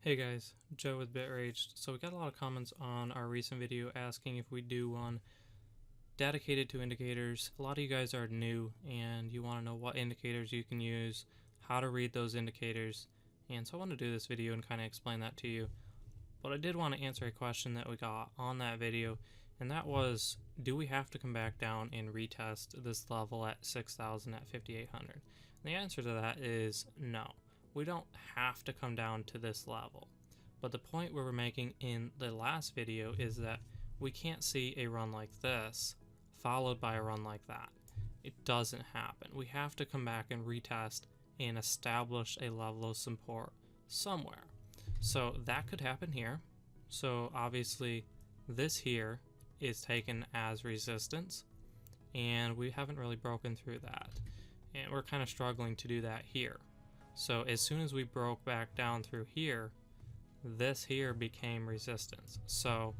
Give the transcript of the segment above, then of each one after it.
Hey guys, Joe with Bitraged. So we got a lot of comments on our recent video asking if we do one dedicated to indicators. A lot of you guys are new and you want to know what indicators you can use, how to read those indicators, and so I want to do this video and kind of explain that to you. But I did want to answer a question that we got on that video, and that was, do we have to come back down and retest this level at 6,000 at 5,800? And the answer to that is no. We don't have to come down to this level. But the point we were making in the last video is that we can't see a run like this followed by a run like that. It doesn't happen. We have to come back and retest and establish a level of support somewhere. So that could happen here. So obviously this here is taken as resistance, and we haven't really broken through that. And we're kind of struggling to do that here. So as soon as we broke back down through here, this here became resistance. So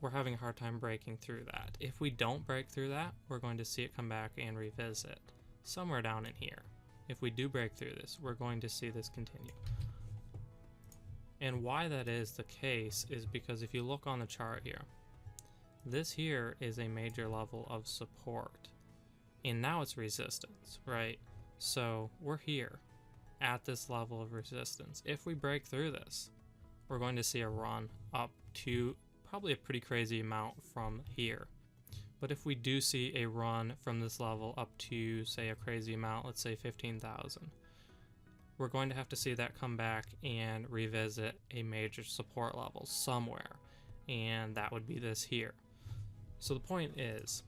we're having a hard time breaking through that. If we don't break through that, we're going to see it come back and revisit somewhere down in here. If we do break through this, we're going to see this continue. And why that is the case is because if you look on the chart here, this here is a major level of support. And now it's resistance, right? So we're here at this level of resistance. If we break through this, we're going to see a run up to probably a pretty crazy amount from here. But if we do see a run from this level up to, say, a crazy amount, let's say 15,000, we're going to have to see that come back and revisit a major support level somewhere, and that would be this here. So the point is,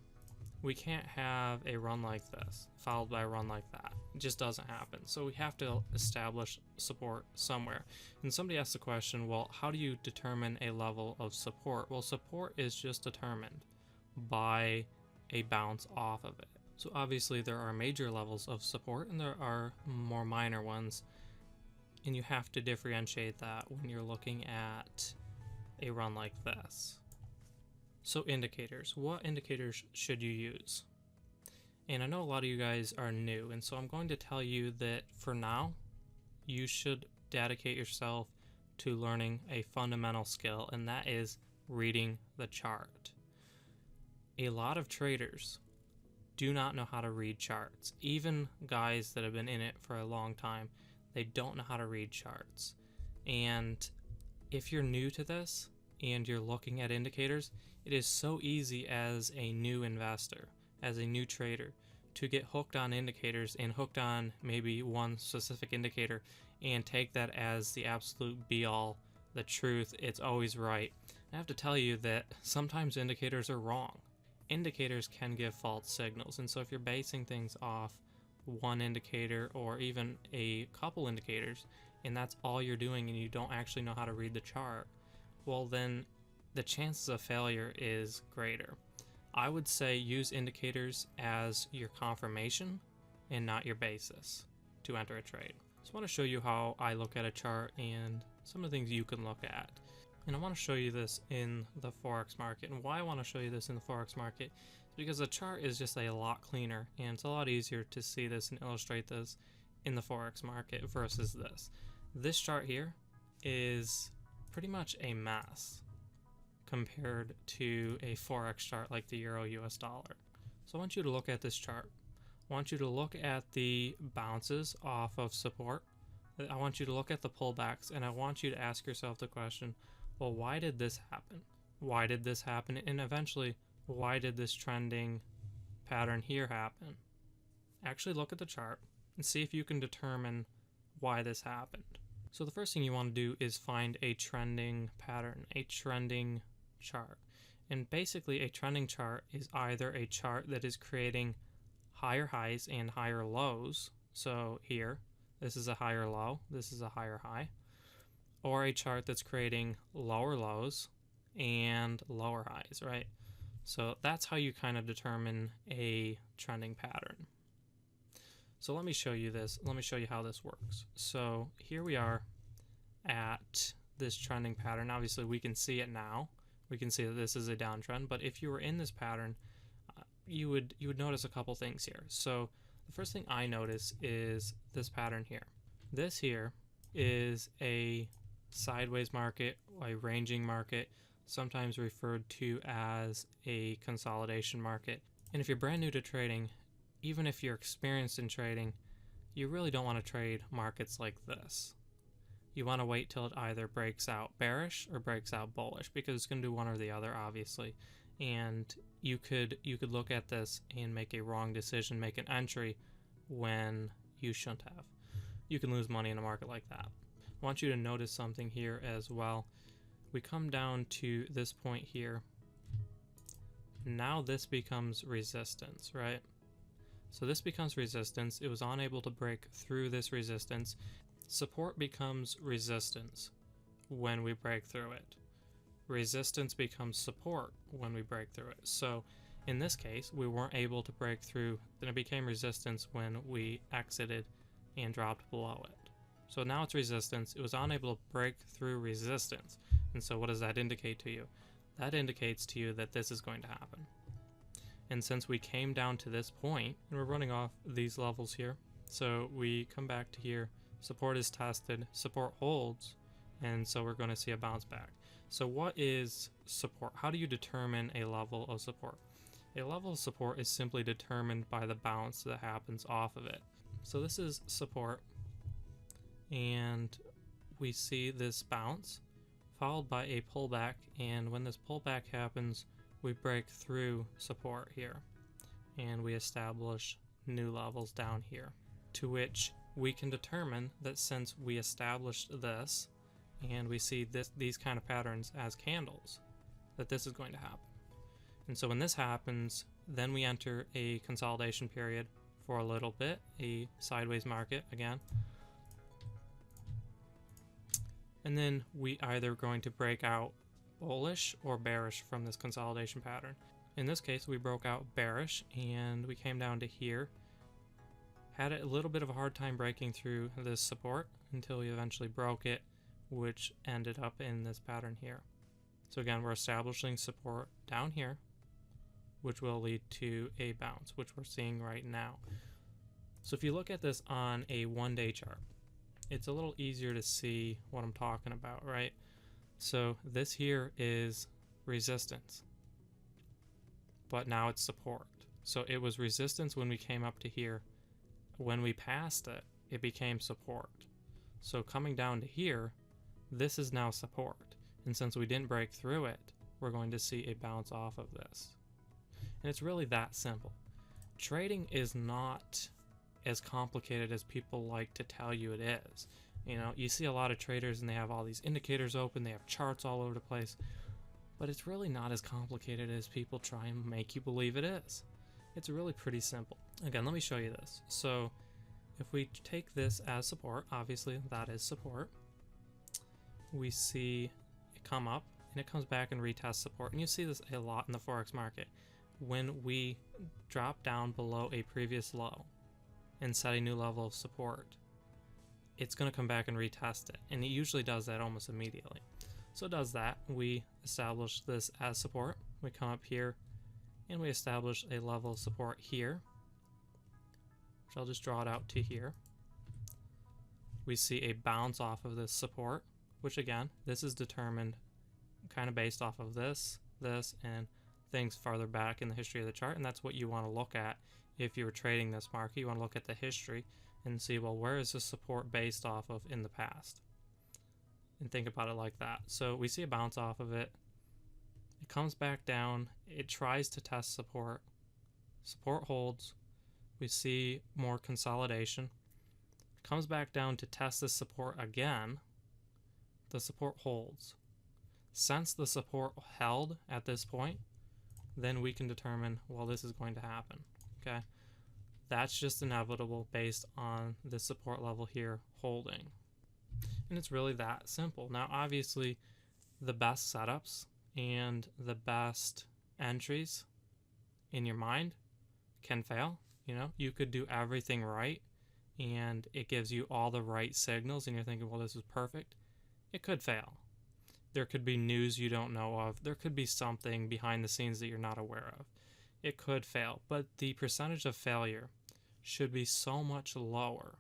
we can't have a run like this followed by a run like that. It just doesn't happen. So we have to establish support somewhere. And somebody asked the question, well, how do you determine a level of support? Well, support is just determined by a bounce off of it. So obviously there are major levels of support and there are more minor ones, and you have to differentiate that when you're looking at a run like this. So indicators, what indicators should you use? And I know a lot of you guys are new, and so I'm going to tell you that for now, you should dedicate yourself to learning a fundamental skill, and that is reading the chart. A lot of traders do not know how to read charts. Even guys that have been in it for a long time, they don't know how to read charts. And if you're new to this and you're looking at indicators, it is so easy as a new investor, as a new trader, to get hooked on indicators and hooked on maybe one specific indicator and take that as the absolute be-all, the truth, it's always right. I have to tell you that sometimes indicators are wrong. Indicators can give false signals, and so if you're basing things off one indicator or even a couple indicators, and that's all you're doing and you don't actually know how to read the chart, well then the chances of failure is greater. I would say use indicators as your confirmation and not your basis to enter a trade. So I want to show you how I look at a chart and some of the things you can look at. And I want to show you this in the Forex market. And why I want to show you this in the Forex market is because the chart is just a lot cleaner and it's a lot easier to see this and illustrate this in the Forex market versus this. This chart here is pretty much a mess compared to a Forex chart like the Euro US dollar. So I want you to look at this chart. I want you to look at the bounces off of support. I want you to look at the pullbacks, and I want you to ask yourself the question, well, why did this happen? Why did this happen? And eventually, why did this trending pattern here happen? Actually look at the chart and see if you can determine why this happened. So the first thing you want to do is find a trending pattern, a trending chart. And basically a trending chart is either a chart that is creating higher highs and higher lows. So here, this is a higher low, this is a higher high. Or a chart that's creating lower lows and lower highs, right? So that's how you kind of determine a trending pattern. So let me show you this. Let me show you how this works. So here we are at this trending pattern. Obviously we can see it now. We can see that this is a downtrend, but if you were in this pattern, you would notice a couple things here. So the first thing I notice is this pattern here. This here is a sideways market, a ranging market, sometimes referred to as a consolidation market. And if you're brand new to trading, even if you're experienced in trading, you really don't want to trade markets like this. You want to wait till it either breaks out bearish or breaks out bullish, because it's going to do one or the other, obviously. And you could look at this and make a wrong decision, make an entry when you shouldn't have. You can lose money in a market like that. I want you to notice something here as well. We come down to this point here. Now this becomes resistance, right? So this becomes resistance. It was unable to break through this resistance. Support becomes resistance when we break through it. Resistance becomes support when we break through it. So in this case, we weren't able to break through, then it became resistance when we exited and dropped below it. So now it's resistance. It was unable to break through resistance. And so what does that indicate to you? That indicates to you that this is going to happen. And since we came down to this point, and we're running off these levels here, so we come back to here, support is tested, support holds, and so we're going to see a bounce back. So what is support? How do you determine a level of support? A level of support is simply determined by the bounce that happens off of it. So this is support, and we see this bounce followed by a pullback, and when this pullback happens, we break through support here and we establish new levels down here, to which we can determine that since we established this and we see these kind of patterns as candles, that this is going to happen. And so when this happens, then we enter a consolidation period for a little bit, a sideways market again. And then we either going to break out bullish or bearish from this consolidation pattern. In this case, we broke out bearish and we came down to here. Had a little bit of a hard time breaking through this support until we eventually broke it, which ended up in this pattern here. So again, we're establishing support down here, which will lead to a bounce, which we're seeing right now. So if you look at this on a one-day chart, it's a little easier to see what I'm talking about, right? So this here is resistance, but now it's support. So it was resistance when we came up to here. When we passed it, it became support. So coming down to here, this is now support. And since we didn't break through it, we're going to see a bounce off of this. And it's really that simple. Trading is not as complicated as people like to tell you it is. You know, you see a lot of traders and they have all these indicators open, they have charts all over the place, but it's really not as complicated as people try and make you believe it is. It's really pretty simple. Again, let me show you this. So if we take this as support, obviously that is support, we see it come up and it comes back and retests support. And you see this a lot in the Forex market. When we drop down below a previous low and set a new level of support, it's going to come back and retest it, and it usually does that almost immediately. So it does that. We establish this as support. We come up here and we establish a level of support here, which I'll just draw it out to here. We see a bounce off of this support, which again, this is determined kind of based off of this, and things farther back in the history of the chart, and that's what you want to look at if you're trading this market. You want to look at the history and see, well, where is this support based off of in the past? And think about it like that. So we see a bounce off of it. It comes back down. It tries to test support. Support holds. We see more consolidation. It comes back down to test this support again. The support holds. Since the support held at this point, then we can determine, well, this is going to happen. Okay? That's just inevitable based on the support level here holding. And it's really that simple. Now, obviously, the best setups and the best entries in your mind can fail. You know, you could do everything right and it gives you all the right signals and you're thinking, well, this is perfect. It could fail. There could be news you don't know of. There could be something behind the scenes that you're not aware of. It could fail, but the percentage of failure should be so much lower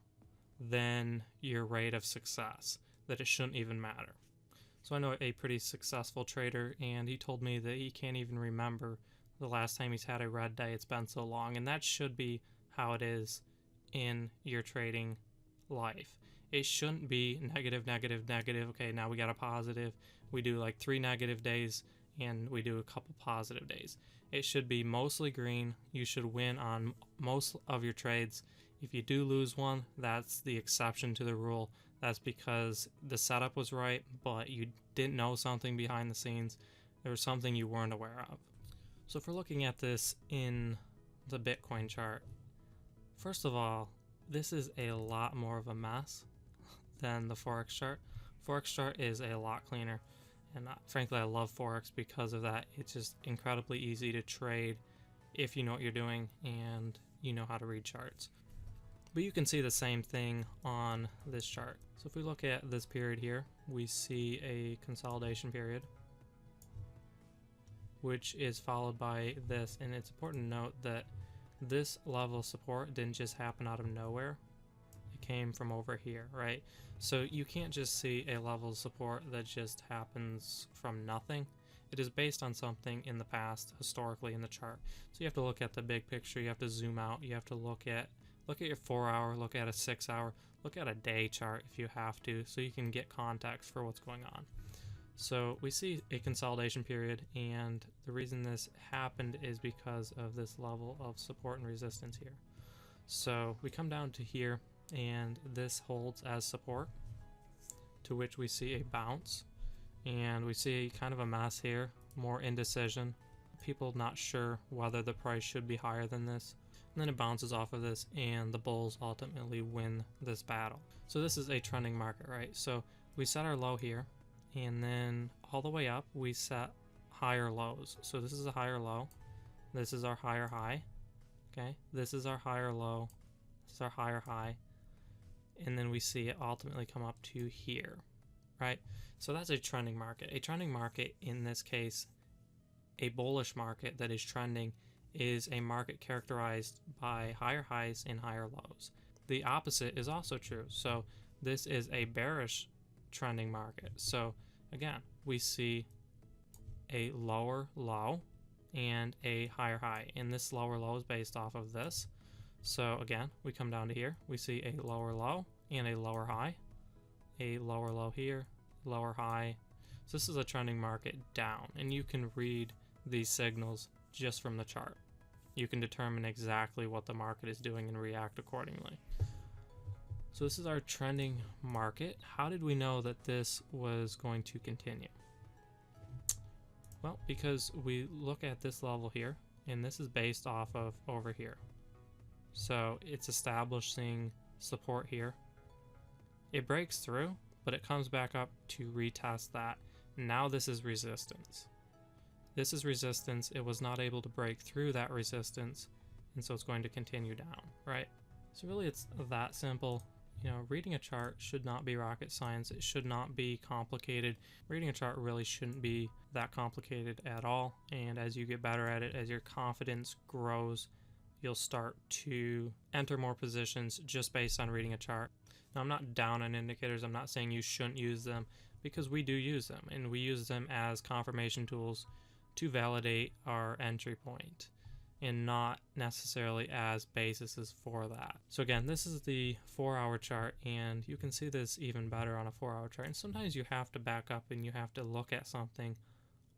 than your rate of success that it shouldn't even matter. So I know a pretty successful trader, and he told me that he can't even remember the last time he's had a red day. It's been so long, and that should be how it is in your trading life. It shouldn't be negative, negative, negative. Okay, now we got a positive. We do like 3 negative days and we do a couple positive days. It should be mostly green. You should win on most of your trades. If you do lose one, that's the exception to the rule. That's because the setup was right, but you didn't know something behind the scenes. There was something you weren't aware of. So if we're looking at this in the Bitcoin chart, first of all, this is a lot more of a mess than the Forex chart. Forex chart is a lot cleaner, and frankly I love Forex because of that. It's just incredibly easy to trade if you know what you're doing and you know how to read charts. But you can see the same thing on this chart. So if we look at this period here, we see a consolidation period, which is followed by this, and it's important to note that this level of support didn't just happen out of nowhere. It came from over here, right? So you can't just see a level of support that just happens from nothing. It is based on something in the past, historically in the chart. So you have to look at the big picture, you have to zoom out, you have to look at your 4 hour, look at a 6 hour, look at a day chart if you have to, so you can get context for what's going on. So we see a consolidation period, and the reason this happened is because of this level of support and resistance here. So we come down to here, and this holds as support, to which we see a bounce, and we see kind of a mess here, more indecision, people not sure whether the price should be higher than this. And then it bounces off of this, and the bulls ultimately win this battle. So this is a trending market, right? So we set our low here, and then all the way up we set higher lows. So this is a higher low, this is our higher high, okay, this is our higher low, this is our higher high, and then we see it ultimately come up to here, right? So that's a trending market. A trending market, in this case a bullish market that is trending, is a market characterized by higher highs and higher lows. The opposite is also true. So this is a bearish trending market. So again, we see a lower low and a higher high, and this lower low is based off of this. So again, we come down to here, we see a lower low and a lower high, a lower low here, lower high. So this is a trending market down, and you can read these signals just from the chart. You can determine exactly what the market is doing and react accordingly. So this is our trending market. How did we know that this was going to continue? Well, because we look at this level here, and this is based off of over here. So it's establishing support here. It breaks through, but it comes back up to retest that. Now this is resistance. This is resistance. It was not able to break through that resistance, and so it's going to continue down, right? So really it's that simple. You know, reading a chart should not be rocket science. It should not be complicated. Reading a chart really shouldn't be that complicated at all. And as you get better at it, as your confidence grows, you'll start to enter more positions just based on reading a chart. Now, I'm not down on indicators. I'm not saying you shouldn't use them, because we do use them, and we use them as confirmation tools to validate our entry point, and not necessarily as bases for that. So again, this is the 4 hour chart, and you can see this even better on a 4 hour chart. And sometimes you have to back up and you have to look at something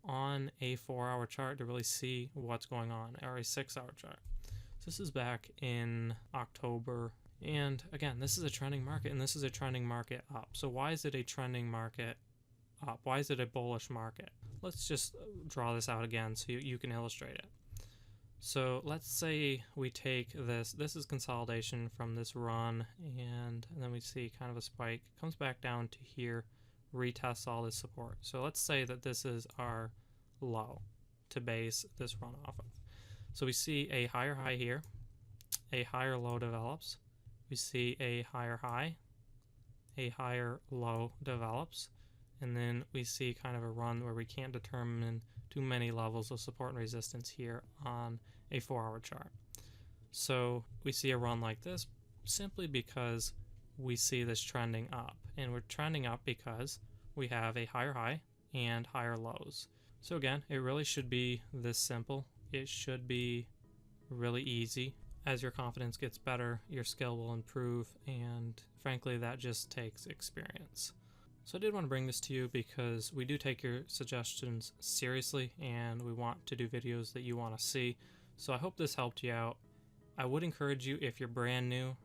on a 4 hour chart to really see what's going on, or a 6 hour chart. So this is back in October, and again, this is a trending market, and this is a trending market up. So why is it a trending market up? Why is it a bullish market? Let's just draw this out again so you can illustrate it. So let's say we take this is consolidation from this run, and then we see kind of a spike, comes back down to here, retests all this support. So let's say that this is our low to base this run off of. So we see a higher high here, a higher low develops, we see a higher high, a higher low develops, and then we see kind of a run where we can't determine too many levels of support and resistance here on a 4 hour chart. So we see a run like this simply because we see this trending up, and we're trending up because we have a higher high and higher lows. So again, it really should be this simple. It should be really easy. As your confidence gets better, your skill will improve, and frankly, that just takes experience. So I did want to bring this to you because we do take your suggestions seriously, and we want to do videos that you want to see. So I hope this helped you out. I would encourage you, if you're brand new,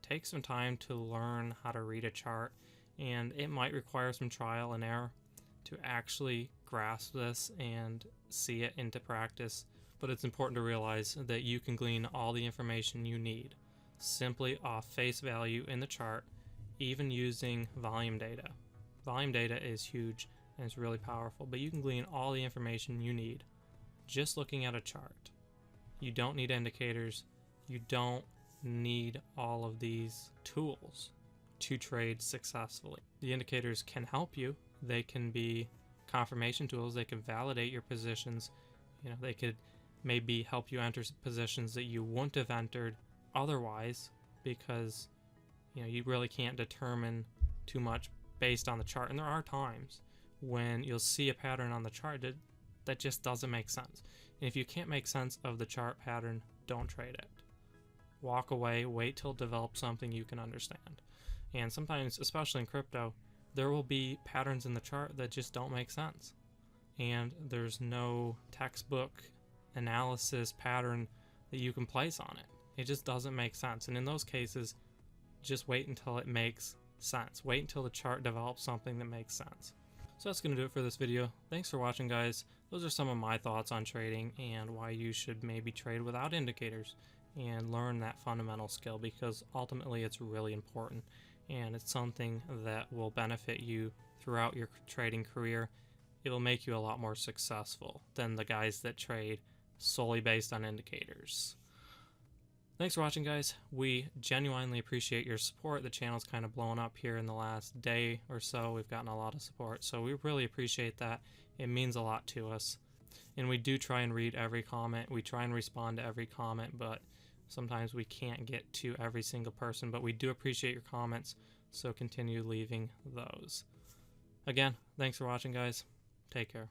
take some time to learn how to read a chart, and it might require some trial and error to actually grasp this and see it into practice. But it's important to realize that you can glean all the information you need simply off face value in the chart, even using volume data. Volume data is huge and it's really powerful, but you can glean all the information you need just looking at a chart. You don't need indicators. You don't need all of these tools to trade successfully. The indicators can help you. They can be confirmation tools. They can validate your positions. They could maybe help you enter positions that you wouldn't have entered otherwise, because you really can't determine too much based on the chart. And there are times when you'll see a pattern on the chart that just doesn't make sense. And if you can't make sense of the chart pattern, don't trade it. Walk away, wait till it develops something you can understand. And sometimes, especially in crypto, there will be patterns in the chart that just don't make sense. And there's no textbook analysis pattern that you can place on it. It just doesn't make sense. And in those cases, just wait until it makes sense. Wait until the chart develops something that makes sense. So that's going to do it for this video. Thanks for watching, guys. Those are some of my thoughts on trading and why you should maybe trade without indicators and learn that fundamental skill, because ultimately it's really important and it's something that will benefit you throughout your trading career. It will make you a lot more successful than the guys that trade solely based on indicators. Thanks for watching, guys. We genuinely appreciate your support. The channel's kind of blown up here in the last day or so. We've gotten a lot of support, so we really appreciate that. It means a lot to us. And we do try and read every comment. We try and respond to every comment, but sometimes we can't get to every single person. But we do appreciate your comments, so continue leaving those. Again, thanks for watching, guys. Take care.